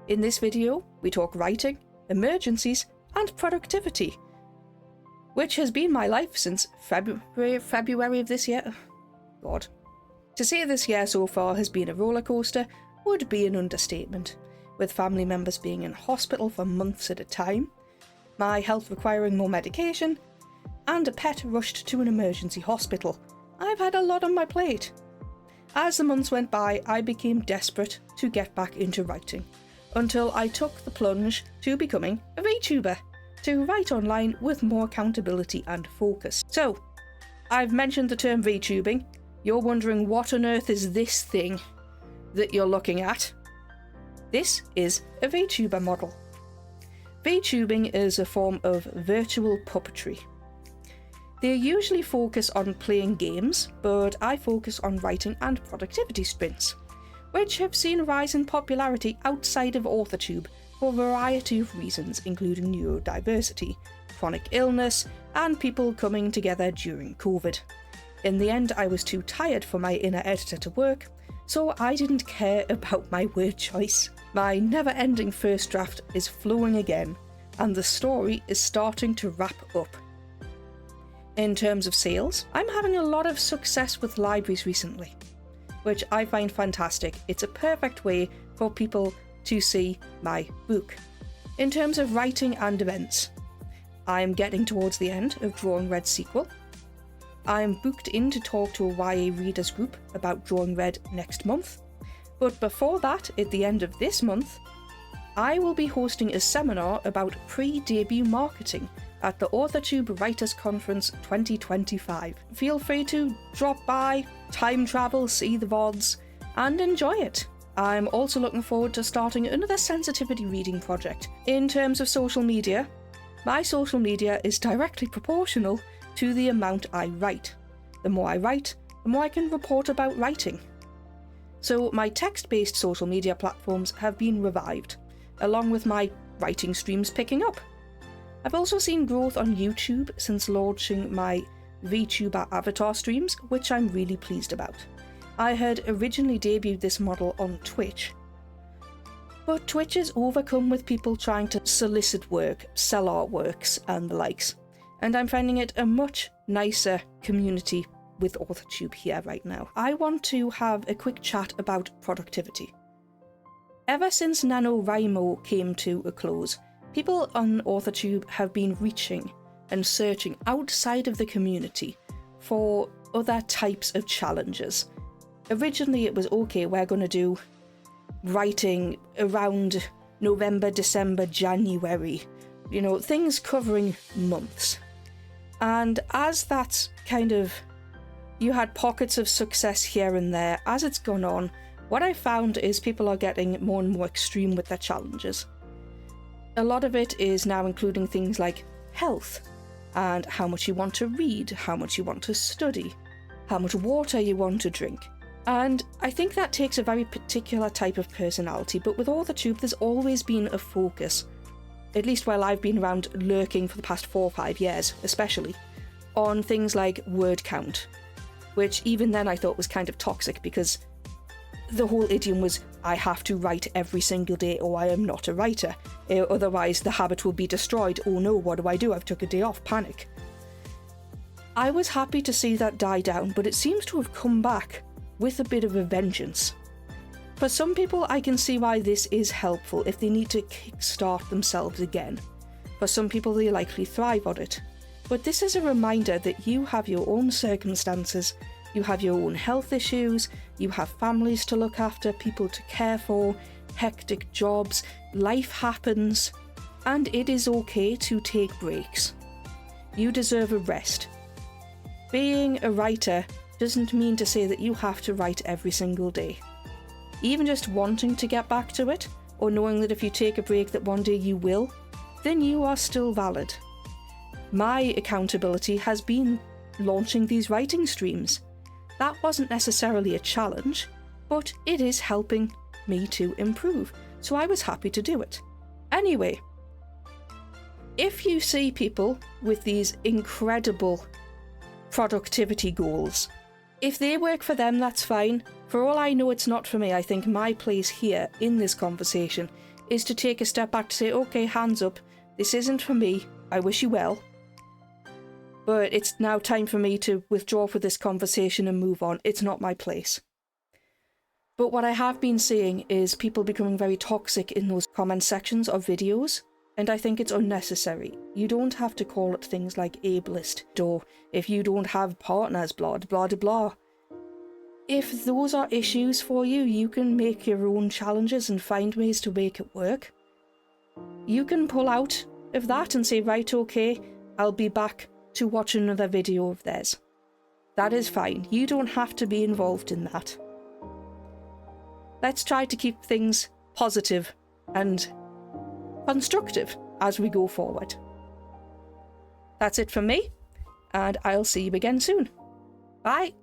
In this video, we talk writing, emergencies, and productivity, which has been my life since February of this year. God. To say this year so far has been a roller coaster would be an understatement, with family members being in hospital for months at a time, my health requiring more medication, and a pet rushed to an emergency hospital. I've had a lot on my plate. As the months went by, I became desperate to get back into writing, until I took the plunge to becoming a VTuber, to write online with more accountability and focus. So, I've mentioned the term VTubing. You're wondering what on earth is this thing that you're looking at? This is a VTuber model. VTubing is a form of virtual puppetry. They usually focus on playing games, but I focus on writing and productivity sprints, which have seen a rise in popularity outside of Authortube for a variety of reasons, including neurodiversity, chronic illness, and people coming together during COVID. In the end, I was too tired for my inner editor to work, so I didn't care about my word choice. My never-ending first draft is flowing again, and the story is starting to wrap up. In terms of sales, I'm having a lot of success with libraries recently, which I find fantastic. It's a perfect way for people to see my book. In terms of writing and events, I'm getting towards the end of Drawing Red's sequel. I'm booked in to talk to a YA readers group about Drawing Red next month, but before that, at the end of this month, I will be hosting a seminar about pre-debut marketing at the Authortube Writers Conference 2025. Feel free to drop by, time travel, see the VODs, and enjoy it. I'm also looking forward to starting another sensitivity reading project. In terms of social media, my social media is directly proportional to the amount I write. The more I write, the more I can report about writing. So my text-based social media platforms have been revived, along with my writing streams picking up. I've also seen growth on YouTube since launching my VTuber avatar streams, which I'm really pleased about. I had originally debuted this model on Twitch, but Twitch is overcome with people trying to solicit work, sell artworks, and the likes, and I'm finding it a much nicer community with Authortube here right now. I want to have a quick chat about productivity. Ever since NaNoWriMo came to a close, people on Authortube have been reaching and searching outside of the community for other types of challenges. Originally it was okay, we're going to do writing around November, December, January, you know, things covering months. And as that's kind of, you had pockets of success here and there, as it's gone on, what I found is people are getting more and more extreme with their challenges. A lot of it is now including things like health, and how much you want to read, how much you want to study, how much water you want to drink. And I think that takes a very particular type of personality, but with Authortube there's always been a focus, at least while I've been around lurking for the past 4 or 5 years especially, on things like word count, which even then I thought was kind of toxic because the whole idiom was, I have to write every single day or I am not a writer. Otherwise the habit will be destroyed. Oh no, what do? I've took a day off, panic. I was happy to see that die down, but it seems to have come back with a bit of a vengeance. For some people, I can see why this is helpful if they need to kickstart themselves again. For some people, they likely thrive on it. But this is a reminder that you have your own circumstances, you have your own health issues, you have families to look after, people to care for, hectic jobs, life happens, and it is okay to take breaks. You deserve a rest. Being a writer doesn't mean to say that you have to write every single day. Even just wanting to get back to it, or knowing that if you take a break that one day you will, then you are still valid. My accountability has been launching these writing streams. That wasn't necessarily a challenge, but it is helping me to improve, so I was happy to do it. Anyway, if you see people with these incredible productivity goals, if they work for them, that's fine. For all I know, it's not for me. I think my place here in this conversation is to take a step back to say, okay, hands up, this isn't for me, I wish you well, but it's now time for me to withdraw from this conversation and move on. It's not my place. But what I have been seeing is people becoming very toxic in those comment sections of videos, and I think it's unnecessary. You don't have to call it things like ableist, or if you don't have partners, blah, blah, blah, blah. If those are issues for you, you can make your own challenges and find ways to make it work. You can pull out of that and say, right, okay, I'll be back to watch another video of theirs. That is fine. You don't have to be involved in that. Let's try to keep things positive and constructive as we go forward. That's it from me, and I'll see you again soon. Bye!